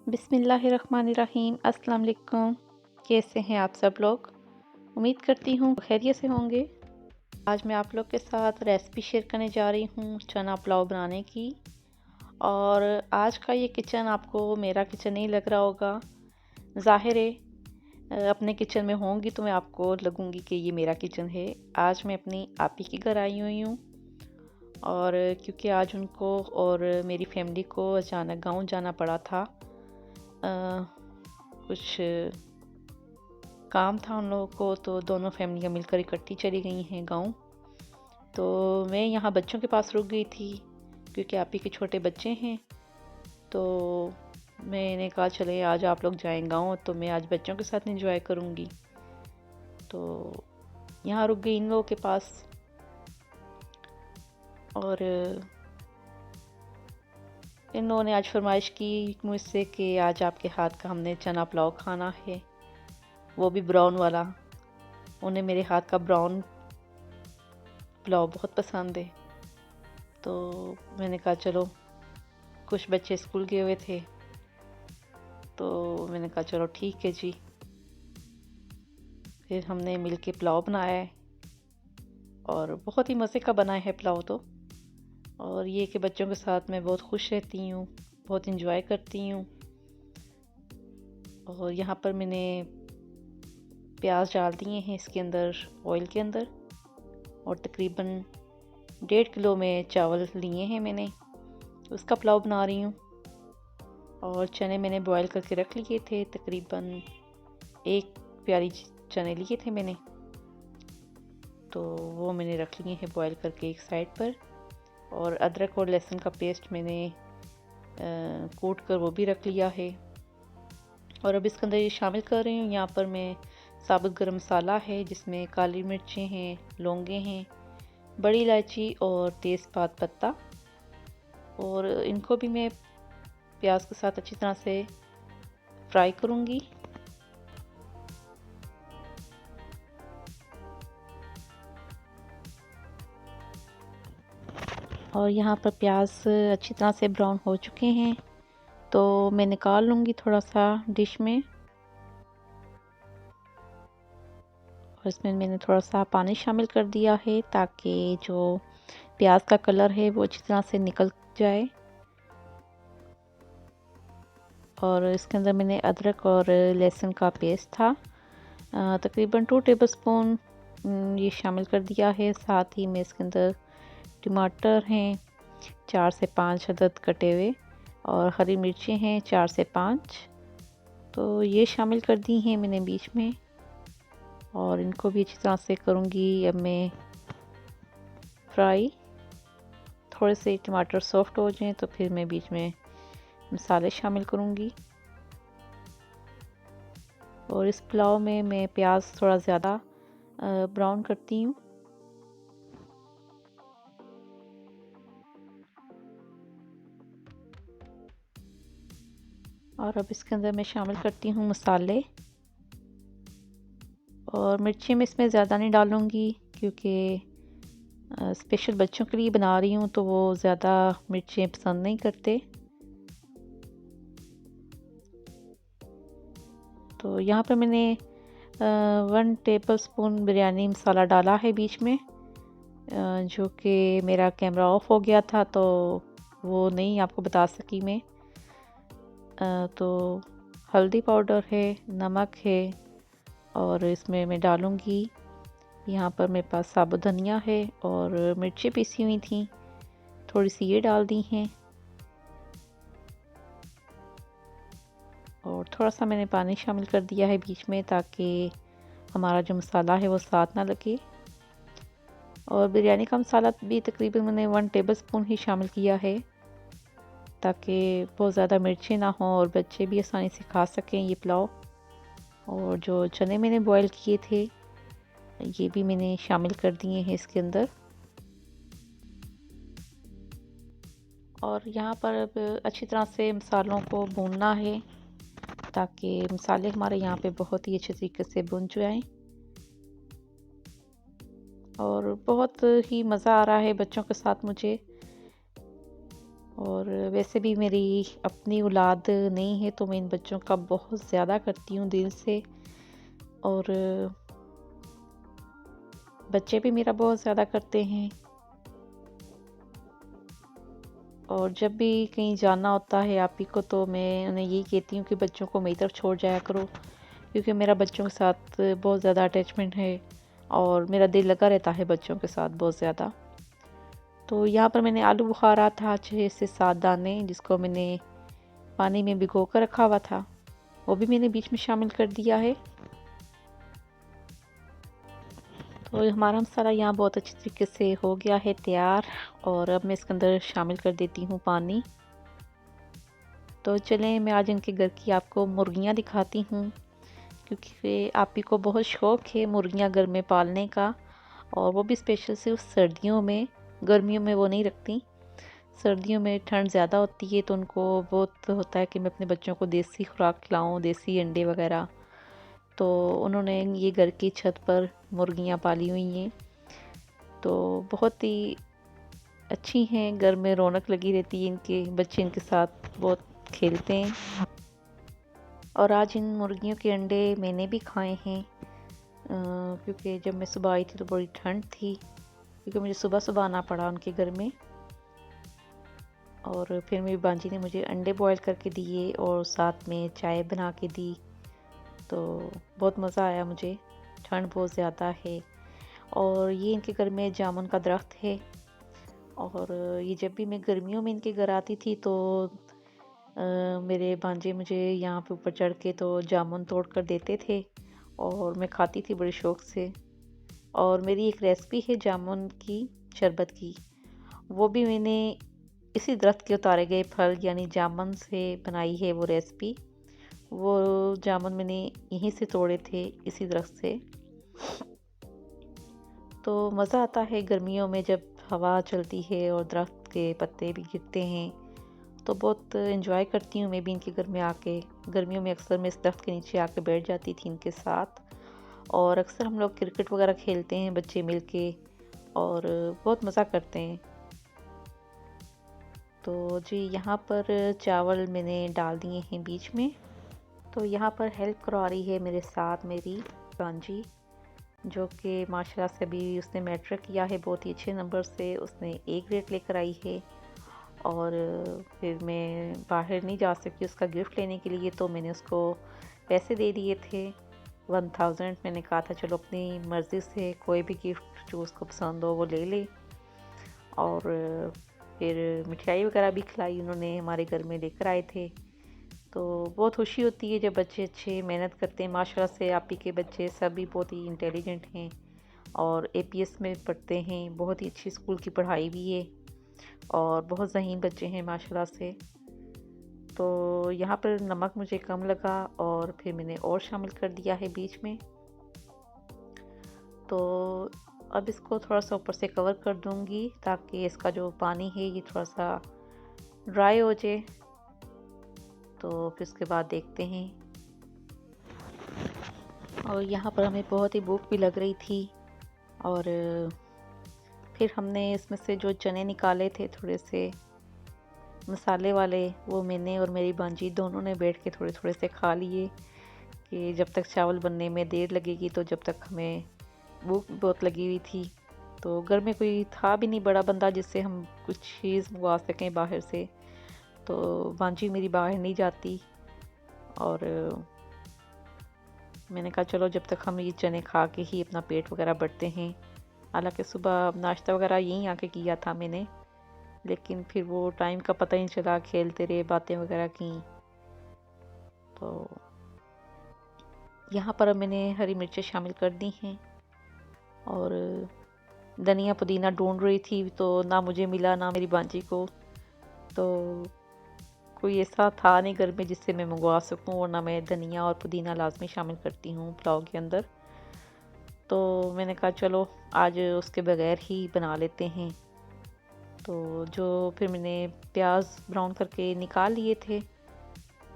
बिस्मिल्लाहिर्रहमानिर्रहीम। अस्सलाम वालेकुम। कैसे हैं आप सब लोग? उम्मीद करती हूँ खैरियत से होंगे। आज मैं आप लोग के साथ रेसिपी शेयर करने जा रही हूँ चना पुलाव बनाने की। और आज का ये किचन आपको मेरा किचन नहीं लग रहा होगा। ज़ाहिर है अपने किचन में होंगी तो मैं आपको लगूंगी कि ये मेरा किचन है। आज मैं अपनी आपी के घर आई हुई हूँ और क्योंकि आज उनको और मेरी फैमिली को अचानक गाँव जाना पड़ा था। कुछ काम था उन लोगों को, तो दोनों फैमिलियाँ मिलकर इकट्ठी चली गई हैं गाँव। तो मैं यहाँ बच्चों के पास रुक गई थी क्योंकि आप ही के छोटे बच्चे हैं। तो मैंने कहा चले आज आप लोग जाएं गाँव, तो मैं आज बच्चों के साथ एंजॉय करूँगी। तो यहाँ रुक गई इन लोगों के पास। और इन लोगों ने आज फरमाइश की मुझसे कि आज आपके हाथ का हमने चना पुलाव खाना है, वो भी ब्राउन वाला। उन्हें मेरे हाथ का ब्राउन पुलाव बहुत पसंद है। तो मैंने कहा चलो, कुछ बच्चे स्कूल गए हुए थे तो मैंने कहा चलो ठीक है जी। फिर हमने मिलके पुलाव बनाया है और बहुत ही मज़े का बना है पुलाव तो। और ये कि बच्चों के साथ मैं बहुत खुश रहती हूँ, बहुत इंजॉय करती हूँ। और यहाँ पर मैंने प्याज डाल दिए हैं इसके अंदर, ऑयल के अंदर। और तकरीबन 1.5 किलो में चावल लिए हैं मैंने, उसका पुलाव बना रही हूँ। और चने मैंने बॉईल करके रख लिए थे, तकरीबन 1 प्याली चने लिए थे मैंने, तो वो मैंने रख लिए हैं बॉईल करके एक साइड पर। और अदरक और लहसुन का पेस्ट मैंने कूट कर वो भी रख लिया है। और अब इसके अंदर ये शामिल कर रही हूँ। यहाँ पर मैं साबुत गरम मसाला है जिसमें काली मिर्चें हैं, लौंगे हैं, बड़ी इलायची और तेज़पात पत्ता। और इनको भी मैं प्याज के साथ अच्छी तरह से फ्राई करूँगी। और यहाँ पर प्याज अच्छी तरह से ब्राउन हो चुके हैं, तो मैं निकाल लूँगी थोड़ा सा डिश में। और इसमें मैंने थोड़ा सा पानी शामिल कर दिया है ताकि जो प्याज का कलर है वो अच्छी तरह से निकल जाए। और इसके अंदर मैंने अदरक और लहसुन का पेस्ट था, तकरीबन 2 टेबलस्पून ये शामिल कर दिया है। साथ ही में इसके अंदर टमाटर हैं 4 से 5 अदद कटे हुए, और हरी मिर्चें हैं 4 से 5, तो ये शामिल कर दी हैं मैंने बीच में। और इनको भी अच्छी तरह से करूँगी अब मैं फ्राई। थोड़े से टमाटर सॉफ्ट हो जाएं तो फिर मैं बीच में मसाले शामिल करूँगी। और इस पुलाव में मैं प्याज थोड़ा ज़्यादा ब्राउन करती हूँ। और अब इसके अंदर मैं शामिल करती हूँ मसाले। और मिर्ची मैं इसमें ज़्यादा नहीं डालूँगी क्योंकि स्पेशल बच्चों के लिए बना रही हूँ तो वो ज़्यादा मिर्चें पसंद नहीं करते। तो यहाँ पर मैंने 1 टेबलस्पून बिरयानी मसाला डाला है बीच में, जो कि मेरा कैमरा ऑफ हो गया था तो वो नहीं आपको बता सकी मैं। तो हल्दी पाउडर है, नमक है, और इसमें मैं डालूँगी, यहाँ पर मेरे पास साबुत धनिया है और मिर्चें पीसी हुई थी, थोड़ी सी ये डाल दी हैं। और थोड़ा सा मैंने पानी शामिल कर दिया है बीच में ताकि हमारा जो मसाला है वो साथ ना लगे। और बिरयानी का मसाला भी तकरीबन मैंने 1 टेबलस्पून ही शामिल किया है ताकि बहुत ज़्यादा मिर्चें ना हों और बच्चे भी आसानी से खा सकें ये पुलाव। और जो चने मैंने बॉईल किए थे ये भी मैंने शामिल कर दिए हैं इसके अंदर। और यहाँ पर अब अच्छी तरह से मसालों को भूनना है ताकि मसाले हमारे यहाँ पे बहुत ही अच्छे तरीके से भुन जाएं। और बहुत ही मज़ा आ रहा है बच्चों के साथ मुझे। और वैसे भी मेरी अपनी औलाद नहीं है तो मैं इन बच्चों का बहुत ज़्यादा करती हूँ दिल से। और बच्चे भी मेरा बहुत ज़्यादा करते हैं। और जब भी कहीं जाना होता है आप ही को तो मैं उन्हें यही कहती हूँ कि बच्चों को मेरी तरफ छोड़ जाया करो, क्योंकि मेरा बच्चों के साथ बहुत ज़्यादा अटैचमेंट है और मेरा दिल लगा रहता है बच्चों के साथ बहुत ज़्यादा। तो यहाँ पर मैंने आलू बुखारा था 6 से 7 दाने, जिसको मैंने पानी में भिगो कर रखा हुआ था, वो भी मैंने बीच में शामिल कर दिया है। तो हमारा मसाला यहाँ बहुत अच्छी तरीके से हो गया है तैयार। और अब मैं इसके अंदर शामिल कर देती हूँ पानी। तो चलें मैं आज इनके घर की आपको मुर्गियाँ दिखाती हूँ, क्योंकि आप ही को बहुत शौक़ है मुर्गियाँ घर में पालने का, और वो भी स्पेशल सिर्फ सर्दियों में। गर्मियों में वो नहीं रखती। सर्दियों में ठंड ज़्यादा होती है तो उनको बहुत होता है कि मैं अपने बच्चों को देसी खुराक खिलाऊँ, देसी अंडे वगैरह। तो उन्होंने ये घर की छत पर मुर्गियाँ पाली हुई हैं, तो बहुत ही अच्छी हैं। घर में रौनक लगी रहती है, इनके बच्चे इनके साथ बहुत खेलते हैं। और आज इन मुर्गियों के अंडे मैंने भी खाए हैं, क्योंकि जब मैं सुबह आई थी तो बड़ी ठंड थी, क्योंकि मुझे सुबह सुबह आना पड़ा उनके घर में। और फिर मेरी बांजी ने मुझे अंडे बॉईल करके दिए और साथ में चाय बना के दी, तो बहुत मज़ा आया मुझे। ठंड बहुत ज़्यादा है। और ये इनके घर में जामुन का दरख्त है, और ये जब भी मैं गर्मियों में इनके घर आती थी तो मेरे भांजे मुझे यहाँ पे ऊपर चढ़ के तो जामुन तोड़ कर देते थे और मैं खाती थी बड़े शौक़ से। और मेरी एक रेसिपी है जामुन की शरबत की, वो भी मैंने इसी दरख्त के उतारे गए फल यानी जामुन से बनाई है वो रेसिपी। वो जामुन मैंने यहीं से तोड़े थे, इसी दरख्त से। तो मज़ा आता है गर्मियों में जब हवा चलती है और दरख्त के पत्ते भी गिरते हैं, तो बहुत एंजॉय करती हूँ मैं भी इनके घर में आके। गर्मियों में अक्सर मैं इस दरख्त के नीचे आके बैठ जाती थी इनके साथ, और अक्सर हम लोग क्रिकेट वगैरह खेलते हैं बच्चे मिलके, और बहुत मज़ा करते हैं। तो जी यहाँ पर चावल मैंने डाल दिए हैं बीच में। तो यहाँ पर हेल्प करवा रही है मेरे साथ मेरी बांजी, जो कि माशाल्लाह से अभी उसने मैट्रिक किया है बहुत ही अच्छे नंबर से, उसने ए ग्रेड लेकर आई है। और फिर मैं बाहर नहीं जा सकी उसका गिफ्ट लेने के लिए, तो मैंने उसको पैसे दे दिए थे 1000। मैंने कहा था चलो अपनी मर्ज़ी से कोई भी गिफ्ट जो उसको पसंद हो वो ले ले। और फिर मिठाई वगैरह भी खिलाई उन्होंने, हमारे घर में लेकर आए थे। तो बहुत खुशी होती है जब बच्चे अच्छे मेहनत करते हैं। माशाल्लाह से आप ही के बच्चे सभी बहुत ही इंटेलिजेंट हैं और एपीएस में पढ़ते हैं, बहुत ही अच्छी स्कूल की पढ़ाई भी है और बहुत ज़हीन बच्चे हैं माशाल्लाह से। तो यहाँ पर नमक मुझे कम लगा और फिर मैंने और शामिल कर दिया है बीच में। तो अब इसको थोड़ा सा ऊपर से कवर कर दूँगी ताकि इसका जो पानी है ये थोड़ा सा ड्राई हो जाए। तो फिर उसके बाद देखते हैं। और यहाँ पर हमें बहुत ही भूख भी लग रही थी, और फिर हमने इसमें से जो चने निकाले थे थोड़े से मसाले वाले, वो मैंने और मेरी बांजी दोनों ने बैठ के थोड़े थोड़े से खा लिए, कि जब तक चावल बनने में देर लगेगी तो जब तक हमें भूख बहुत लगी हुई थी। तो घर में कोई था भी नहीं बड़ा बंदा जिससे हम कुछ चीज़ मंगवा सकें बाहर से, तो बांजी मेरी बाहर नहीं जाती। और मैंने कहा चलो जब तक हम ये चने खा के ही अपना पेट वगैरह भरते हैं। हालांकि सुबह नाश्ता वगैरह यहीं आके किया था मैंने, लेकिन फिर वो टाइम का पता ही नहीं चला, खेलते रहे, बातें वगैरह की। तो यहाँ पर मैंने हरी मिर्चें शामिल कर दी हैं, और धनिया पुदीना ढूंढ रही थी तो ना मुझे मिला ना मेरी बांजी को। तो कोई ऐसा था नहीं घर में जिससे मैं मंगवा सकूं, वरना मैं धनिया और पुदीना लाजमी शामिल करती हूँ पुलाव के अंदर। तो मैंने कहा चलो आज उसके बगैर ही बना लेते हैं। तो जो फिर मैंने प्याज ब्राउन करके निकाल लिए थे,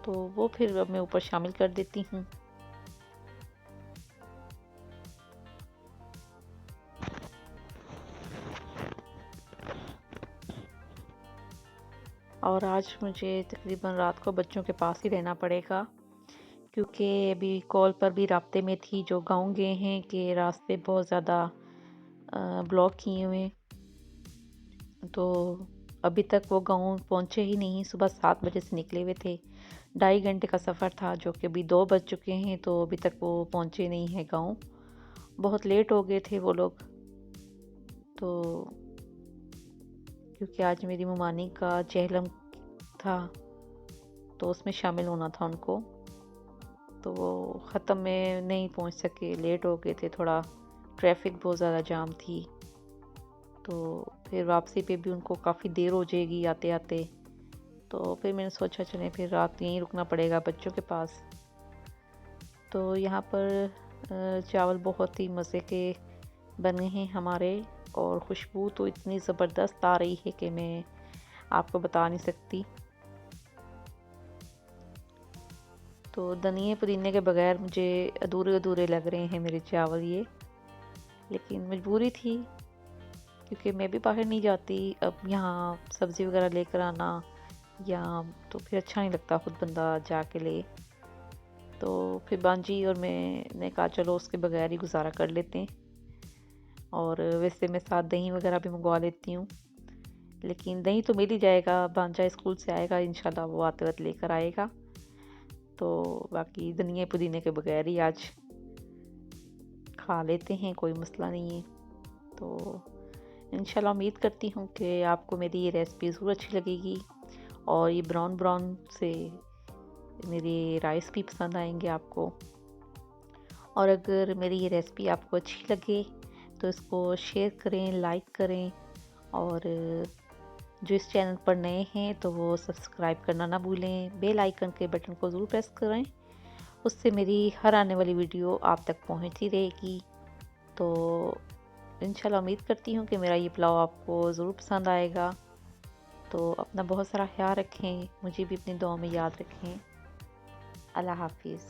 तो वो फिर अब मैं ऊपर शामिल कर देती हूँ। और आज मुझे तकरीबन रात को बच्चों के पास ही रहना पड़ेगा, क्योंकि अभी कॉल पर भी राब्ते में थी, जो गाँव गए हैं कि रास्ते बहुत ज़्यादा ब्लॉक किए हुए। तो अभी तक वो गाँव पहुँचे ही नहीं। सुबह 7 बजे से निकले हुए थे। 2.5 घंटे का सफ़र था, जो कि अभी 2 बज चुके हैं, तो अभी तक वो पहुँचे नहीं हैं गाँव। बहुत लेट हो गए थे वो लोग। तो क्योंकि आज मेरी ममानी का चहलम था, तो उसमें शामिल होना था उनको, तो वो ख़त्म में नहीं पहुँच सके, लेट हो गए थे थोड़ा। ट्रैफिक बहुत ज़्यादा जाम थी, तो फिर वापसी पे भी उनको काफ़ी देर हो जाएगी आते आते। तो फिर मैंने सोचा चलें फिर रात यहीं रुकना पड़ेगा बच्चों के पास। तो यहाँ पर चावल बहुत ही मज़े के बने हैं हमारे, और खुशबू तो इतनी ज़बरदस्त आ रही है कि मैं आपको बता नहीं सकती। तो धनिए पुदीने के बगैर मुझे अधूरे अधूरे लग रहे हैं मेरे चावल ये, लेकिन मजबूरी थी, क्योंकि मैं भी बाहर नहीं जाती। अब यहाँ सब्ज़ी वगैरह लेकर आना या तो फिर अच्छा नहीं लगता खुद बंदा जाके ले। तो फिर बांजी और मैंने कहा चलो उसके बगैर ही गुजारा कर लेते हैं। और वैसे मैं साथ दही वगैरह भी मंगवा लेती हूँ, लेकिन दही तो मिल ही जाएगा, भांजा स्कूल से आएगा इंशाल्लाह, वो आते वक्त लेकर आएगा। तो बाकी धनिया पुदीने के बगैर ही आज खा लेते हैं, कोई मसला नहीं है। तो इंशाल्लाह उम्मीद करती हूँ कि आपको मेरी ये रेसिपी ज़रूर अच्छी लगेगी, और ये ब्राउन ब्राउन से मेरे राइस भी पसंद आएंगे आपको। और अगर मेरी ये रेसिपी आपको अच्छी लगे तो इसको शेयर करें, लाइक करें, और जो इस चैनल पर नए हैं तो वो सब्सक्राइब करना ना भूलें। बेल आइकन के बटन को ज़रूर प्रेस करें, उससे मेरी हर आने वाली वीडियो आप तक पहुंचती रहेगी। तो इंशाल्लाह उम्मीद करती हूँ कि मेरा ये पुलाव आपको ज़रूर पसंद आएगा। तो अपना बहुत सारा ख्याल रखें, मुझे भी अपनी दुआ में याद रखें। अल्लाह हाफिज़।